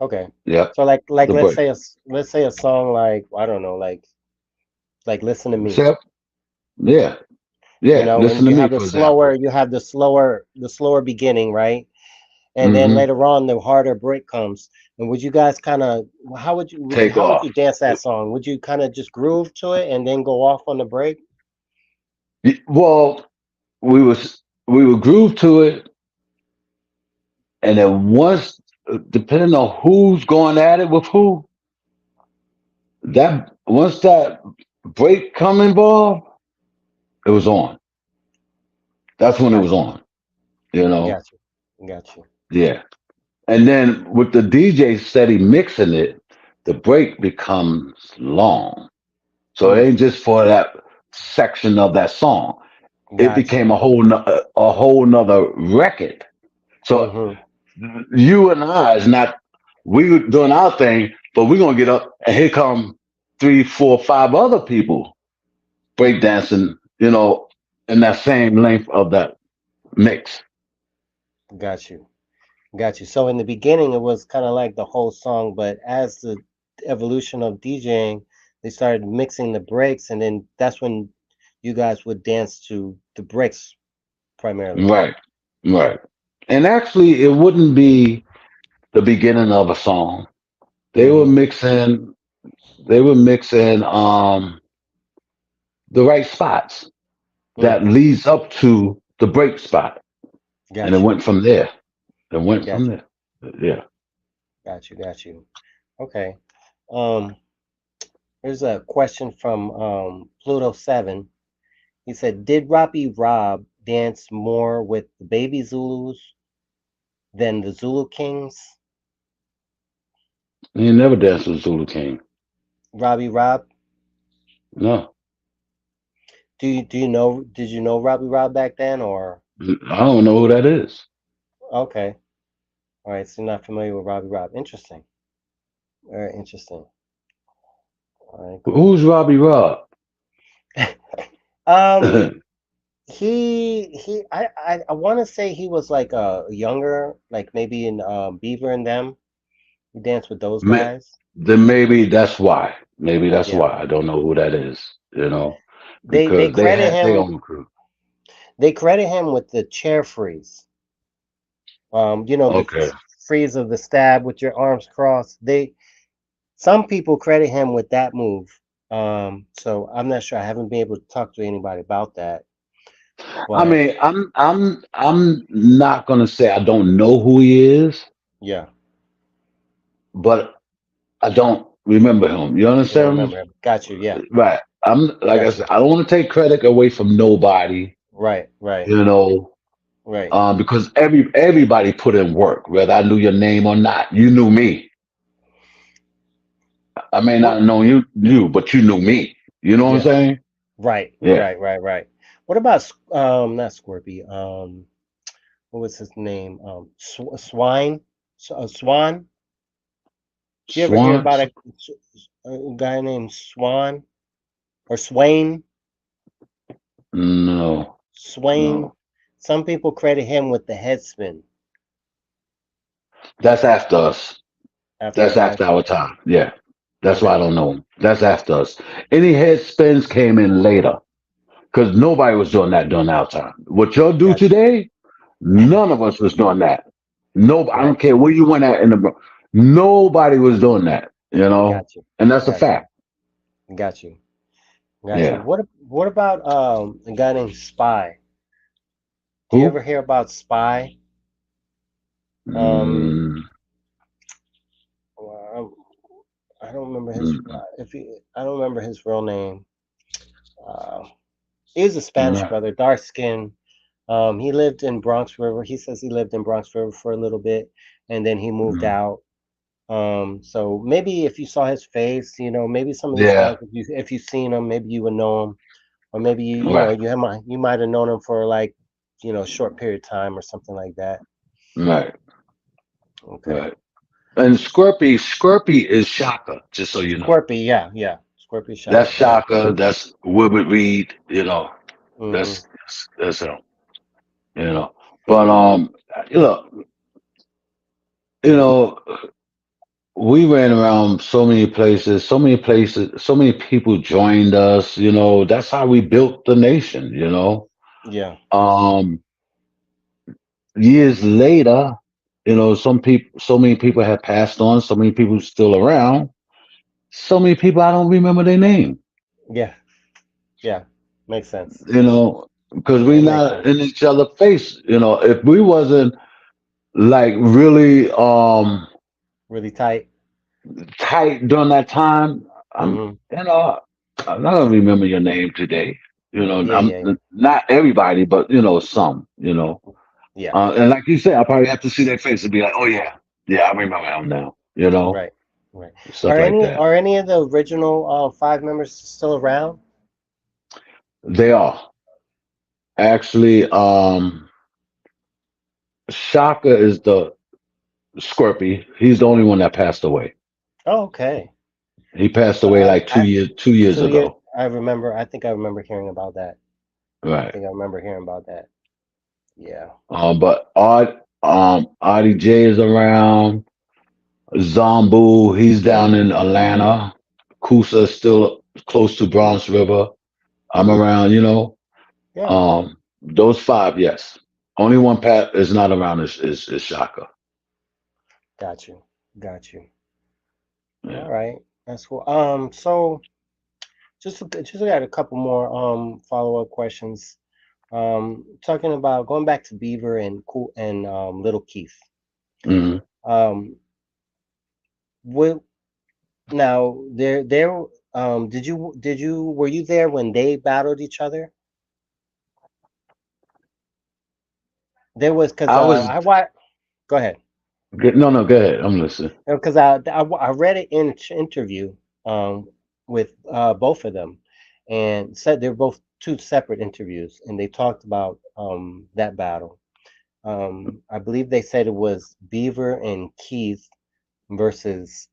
okay, Yep, so like the break. let's say a song like I don't know, like listen to me. Except, yeah, You yeah. know, and Listen to me, for example. you have the slower beginning, right? And then Hmm. later on the harder break comes. And would you guys kind of, Take how would you off. dance that song? Would you kind of just groove to it and then go off on the break? Well, we would groove to it, and then once, depending on who's going at it with who, that once that break come involved, it was on. That's when it was Got on. You you. know, Got you. Got you. yeah. And then with the DJ steady mixing it, the break becomes long. So it Mm, ain't just for that section of that song. It got you. became a whole nother record. So Mm-hmm. you and I is not we were doing our thing, but we're gonna get up and here come three, four, five other people breakdancing, in that same length of that mix. Got you. Got you. So in the beginning, it was kind of like the whole song, but as the evolution of DJing, they started mixing the breaks, and then that's when you guys would dance to the breaks primarily. Right, right. And actually, it wouldn't be the beginning of a song. They were Mm-hmm. mixing. They were mixing the right spots Mm, that leads up to the break spot, and it got you. went from there. It went from Got you. there. Yeah. Got you. Got you. Okay. Um, Here's a question from Pluto 7. He said, "Did Robbie Rob dance more with the Baby Zulus than the Zulu Kings?" He never danced with Zulu King. Robbie Rob, No, do you know? Did you know Robbie Rob back then, or I don't know who that is. okay? All right, so you're not familiar with Robbie Rob. Interesting. Very interesting. All right, Who's cool. Robbie Rob? Um, I want to say he was like younger, like maybe in Beaver and them. He danced with those Ma- guys. then maybe that's why. Maybe that's Yeah. why I don't know who that is. They Because they credit had their him. own crew. They credit him with the chair freeze. The Okay. freeze of the stab with your arms crossed. Some people credit him with that move. So I'm not sure. I haven't been able to talk to anybody about that. I But mean, I'm not gonna say I don't know who he is, yeah, but I don't remember him. You you don't understand? remember him. Got you. Yeah, Right. I'm like I got said, you. I don't want to take credit away from nobody, Right, right, you know, right. because everybody put in work, whether I knew your name or not. You knew me. I may not What? have known you, but you knew me. You know what I'm Yeah. saying? Right, Yeah. right, right, right. What about not Scorpy? What was his name? Swine, Swan. Do you ever hear about Swans? a guy named Swan or Swain? No, Swain. no. Some people credit him with the head spin That's after us. after you That's guys. after our time. Yeah. That's why I Okay, don't know him. That's after us. Any head spins came in later because nobody was doing that during our time. What y'all do got you. today, none of us was doing that. No, I don't Right, care where you went at in the. Nobody was doing that. got you, And that's a got you, fact. got you, got you. Yeah. What about a guy named Spy? Do you ever Who? hear about Spy? Um, Mm, well, I don't remember his mm, if he, I don't remember his real name. Uh, he was a Spanish nah. brother, dark skin. He lived in Bronx River. He says he lived in Bronx River for a little bit, and then he moved Mm, out. So maybe if you saw his face, maybe some of these yeah. guys, if you seen him, maybe you would know him, or maybe Right. you might have known him for like a short period of time or something like that. Right. Okay, Right. And Scorpy is Shaka, just so you know. Scorpy, yeah, yeah, Scorpio That's Shaka, yeah. Shaka. That's Wilbert Reed. Mm-hmm. That's him. You know. But look, you know, we ran around so many people joined us. That's how we built the nation. Yeah, Um, Years later, so many people have passed on. So many people still around. So many people I don't remember their name. yeah, yeah. Makes sense. Because Yeah, we it makes not sense. in each other face. If we wasn't like really Really tight. tight during that time, I'm Mm-hmm. you know I'm not gonna remember your name today. You know, Yeah, yeah, not everybody, but some. yeah. And like you said, I probably have to see their face and be like, oh yeah, yeah, I remember him now. Right, right. Stuff like that. Are any of the original five members still around? They are actually. Shaka is the Scorpy. He's the only one that passed away. Oh, okay. He passed away I, like I 2 years 2 years. ago. I remember. I think I remember hearing about that. I Right. think I remember hearing about that. Yeah. But Audie J is around. Zombu, he's down in Atlanta. Kusa is still close to Bronx River. I'm around, Yeah. Those five, yes. Only one Pat is not around is Shaka. Got you. Got you. Yeah. All right. That's cool. So just got a couple more follow up questions. Talking about going back to Beaver and Cool and Little Keith. hmm Um, what now? There. Did you were you there when they battled each other? There was because I was I watched. Go ahead. no, no, go ahead. I'm listening. Because I read an interview um, with both of them, and said they're both two separate interviews, and they talked about that battle. I believe they said it was Beaver and Keith versus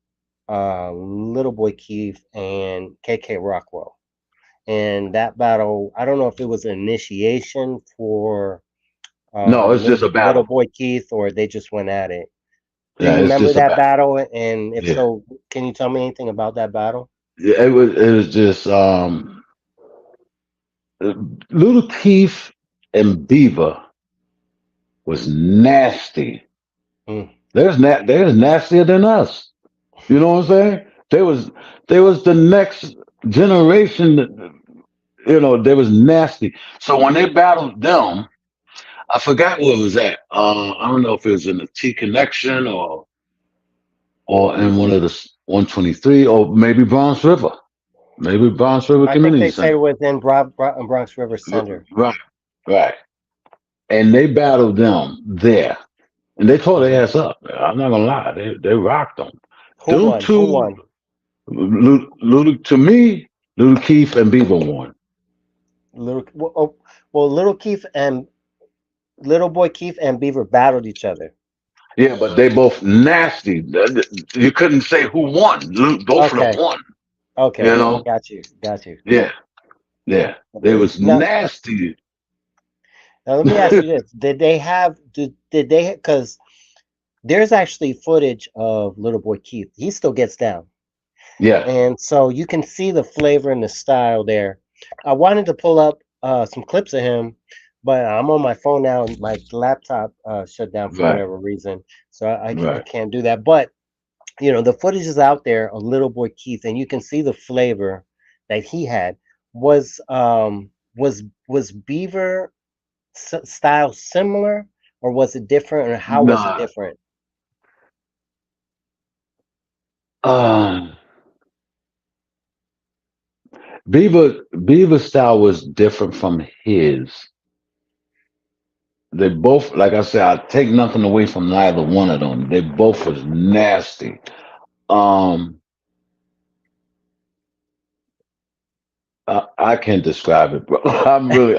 Little Boy Keith and KK Rockwell. And that battle, I don't know if it was an initiation for No, it's just a Little battle. Boy Keith or they just went at it. Do Yeah, you it's remember just a that battle. battle? And if Yeah. so, can you tell me anything about that battle? Yeah, it was just Little Keith and Beaver was nasty. Mm, They're nastier than us. You know what I'm saying? They was the next generation. They was nasty. So when they battled them, I forgot where it was at. I don't know if it was in the T Connection or in one of the 123 or maybe Bronx River, maybe Bronx River I think Community they said it Center. was in Bronx River Center. Right, right. And they battled them there, and they tore Hmm. their ass up. I'm not gonna lie, they rocked them. Who Them won? Who two, won? Little to me, Little Keith and Beaver won. Little Keith and Little Boy Keith and Beaver battled each other. Yeah, but they both nasty. You couldn't say who won. Both of them Okay. won. You Okay. know? Got you. Got you. Yeah, yeah. They was Now, nasty. now let me ask you this: did they? Because there's actually footage of Little Boy Keith. He still gets down. Yeah, And so you can see the flavor and the style there. I wanted to pull up some clips of him, but I'm on my phone now and my laptop shut down for right, whatever reason. So I right. can't do that. But, the footage is out there of Little Boy Keith, and you can see the flavor that he had. Was Beaver style similar, or was it different, or how was it Nah. different? Um, Beaver style was different from his. They both, like I said, I take nothing away from neither one of them. They both was nasty. Um, I can't describe it, bro.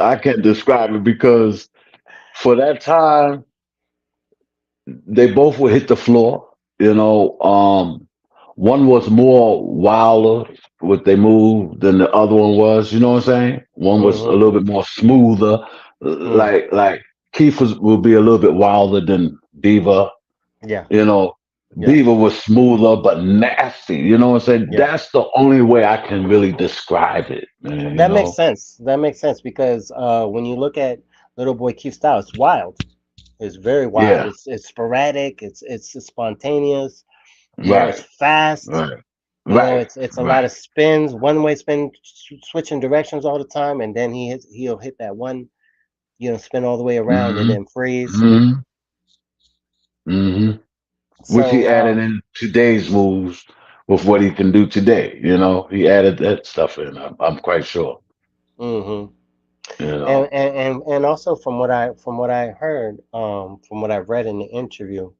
I can't describe it because for that time, they both would hit the floor. One was more wilder with they move than the other one was. You know what I'm saying? One was a Mm-hmm. little bit more smoother. Mm, Like Keith will be a little bit wilder than Beaver. yeah. You know, Yeah. Beaver was smoother but nasty. You know what I'm saying? Yeah. That's the only way I can really describe it, man. That makes sense. That makes sense because when you look at Little Boy Keith style, it's wild. It's very wild. Yeah. It's sporadic. It's spontaneous. It's Right. fast. Right. Right. It's a lot Right. of spins, one way spin, switching directions all the time, and then he'll hit that one, spin all the way around and hmm then freeze. hmm hmm Which he So added in today's moves with what he can do today. He added that stuff in. I'm quite sure. mhm. You And know, also from what I heard, from what I read in the interview,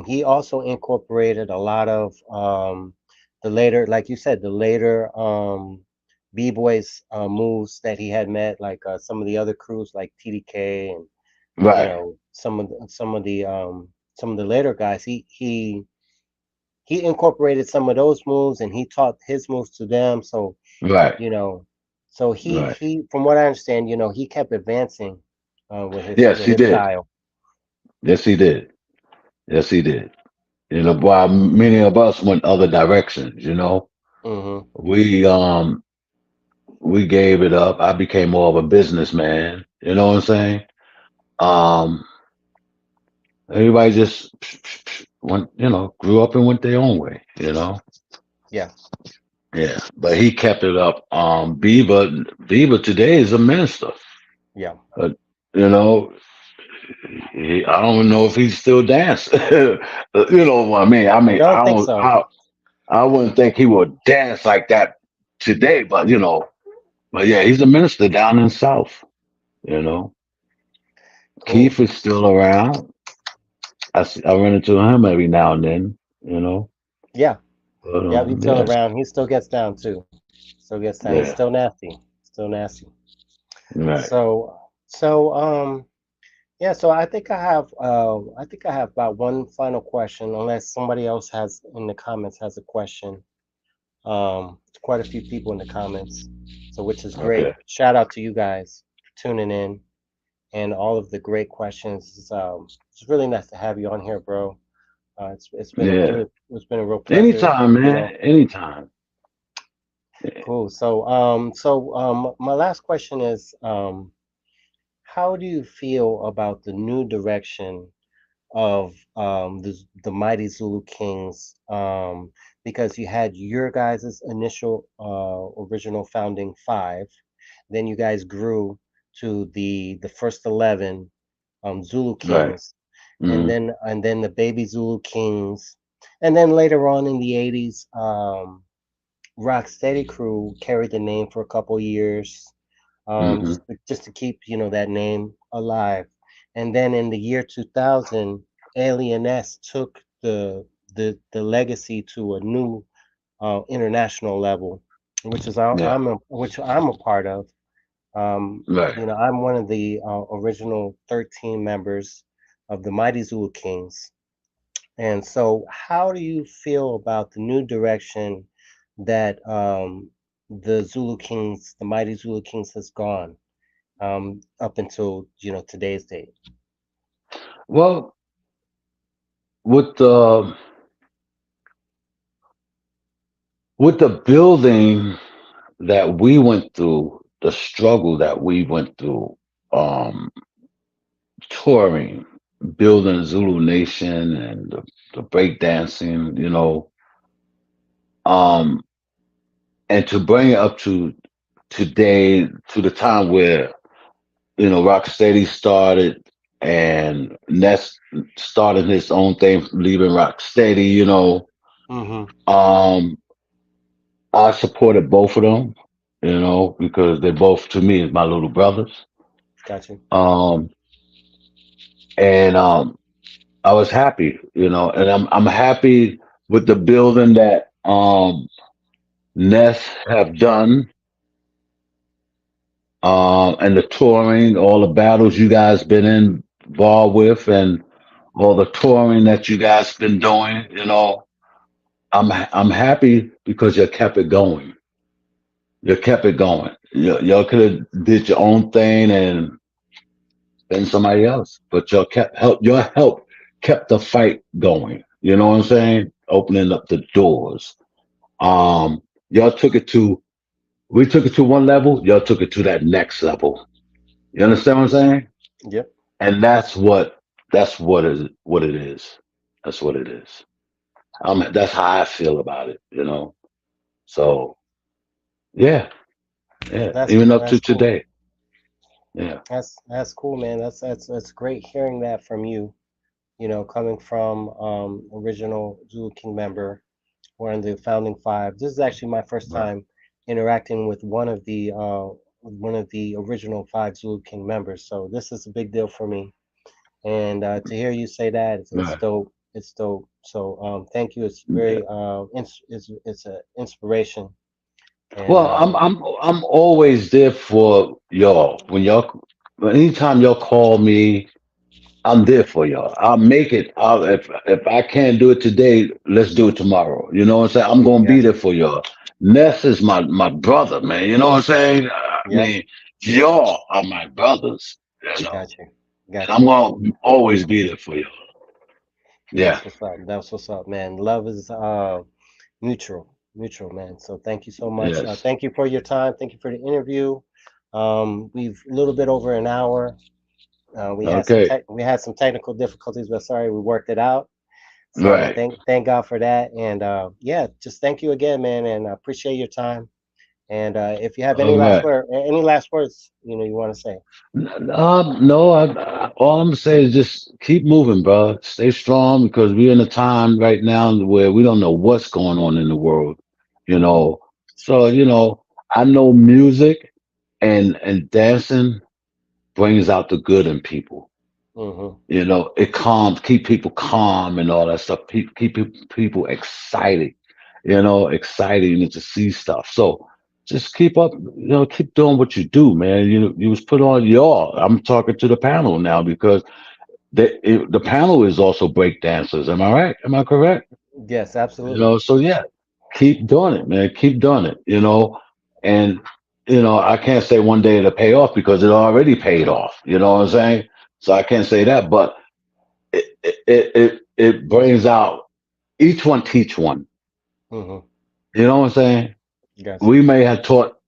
he also incorporated a lot of the later, like you said, the later b-boys moves that he had met, like some of the other crews like TDK and you right, know some of the later guys. He incorporated some of those moves and he taught his moves to them. So right, you know, so right. he from what I understand, he kept advancing Yes, with he his did. style. Yes, he did. Yes, he did. You know, while many of us went other directions, you know, Hmm. we um we gave it up. I became more of a businessman. You know what I'm saying? Um, everybody just went, you know, grew up and went their own way. You know. Yeah, Yeah, but he kept it up. Bieber today is a minister. yeah. Uh, you know, I don't know if he still dance. You know what I mean? I You mean, don't think so? I wouldn't think he would dance like that today, but you know, but yeah, he's a minister down in South. You know, Cool. Keith is still around. I run into him every now and then. You know, Yeah, but yeah. He's still yeah, around. He still gets down too. Still gets down. He's yeah, still nasty. Still nasty. right, So, yeah. So I think I have about one final question, unless somebody else has in the comments has a question. Quite a few people in the comments, so which is great. okay, Shout out to you guys for tuning in and all of the great questions. It's really nice to have you on here, bro. yeah. It's been a real pleasure. Anytime, You man. know, Anytime. Yeah. cool. My last question is, how do you feel about the new direction of the mighty Zulu Kings? Because you had your guys' initial original founding five, then you guys grew to the first 11 Zulu Right. Kings, Hmm. and then the baby Zulu Kings, and then later on in the 80s, Rocksteady Crew carried the name for a couple years, Hmm. just to keep that name alive. And then in the year 2000, Alien S took the legacy to a new international level, Yeah. which I'm a part of. Right. I'm one of the original 13 members of the Mighty Zulu Kings. And so, how do you feel about the new direction that the Zulu Kings, the Mighty Zulu Kings, has gone up until today's date? Well, with the with the building that we went through, the struggle that we went through, um, touring, building Zulu Nation and the breakdancing, you know, um, and to bring it up to today, to the time where Rocksteady started and Ness started his own thing, leaving Rocksteady. Mm-hmm. Um, I supported both of them, because they both to me is my little brothers. Got you. Um, and I was happy, and I'm happy with the building that Ness have done, and the touring, all the battles you guys been involved with, and all the touring that you guys been doing. I'm happy because you kept it going. You kept it going. Y'all could have did your own thing and been somebody else, but your help kept the fight going. You know what I'm saying? Opening up the doors. Y'all took it to we took it to one level. Y'all took it to that next level. You understand what I'm saying? Yep. And that's what it is. That's what it is. That's how I feel about it. So yeah, yeah. Even up to That's cool. today. Yeah, That's cool, man. That's great hearing that from you. Coming from original Zulu King member, one of the founding five. This is actually my first right, time interacting with one of the one of the original five Zulu King members. So this is a big deal for me. And to hear you say that, it's Right. dope. It's dope. So thank you. It's Yeah. very it's an inspiration. And Well, I'm always there for y'all. Anytime y'all call me, I'm there for y'all. I'll make it. If I can't do it today, let's do it tomorrow. You know what I'm saying? I'm gonna be got there you. for y'all. Ness is my brother, man. You know what I'm saying? I Yep, mean, y'all are my brothers. You know, got you. and Got I'm you. gonna always be there for y'all. Yeah. That's what's up. That's what's up, man. Love is mutual, mutual, man. So thank you so much. Yes. Thank you for your time. Thank you for the interview. We've a little bit over an hour. Okay. We had some technical difficulties, but sorry, we worked it out. So Right. thank God for that. And yeah, just thank you again, man. And I appreciate your time. And if you have All right. any last words, you want to say. No, all I'm saying is just keep moving, bro. Stay strong because we're in a time right now where we don't know what's going on in the world, you know. So, I know music and dancing brings out the good in people. Mm-hmm. It keep people calm and all that stuff. People excited, excited to see stuff. So just keep up, keep doing what you do, man. You was put on your. I'm talking to the panel now because the panel is also break dancers. Am I right? Am I correct? Yes, absolutely. So yeah, keep doing it, man. Keep doing it. And I can't say one day it'll pay off because it already paid off. You know what I'm saying? So I can't say that, but it brings out each one teach one. Mm-hmm. You know what I'm saying? Got you. We may have taught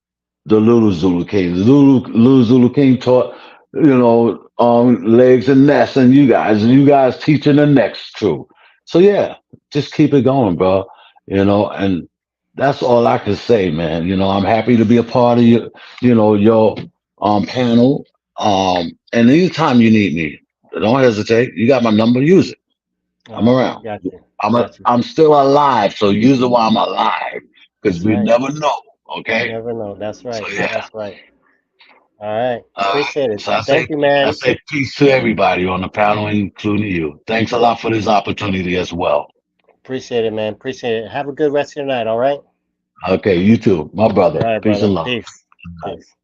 the little Zulu King. Little Zulu King taught, legs and nest, and you guys teaching the next too. So yeah, just keep it going, bro. And that's all I can say, man. I'm happy to be a part of your panel. And anytime you need me, don't hesitate. You got my number, use it. I'm around. Got you. I'm a, Got you. I'm still alive, so use it while I'm alive, because That's we right. never know. You Okay, never know. That's so right. yeah. That's right. All right. Appreciate it. So I Thank say, you, I man. say peace to everybody on the panel, including you. Thanks a lot for this opportunity as well. Appreciate it, man. Appreciate it. Have a good rest of your night. All right. Okay, you too, my All brother. right, Peace and brother. love. Peace. Peace.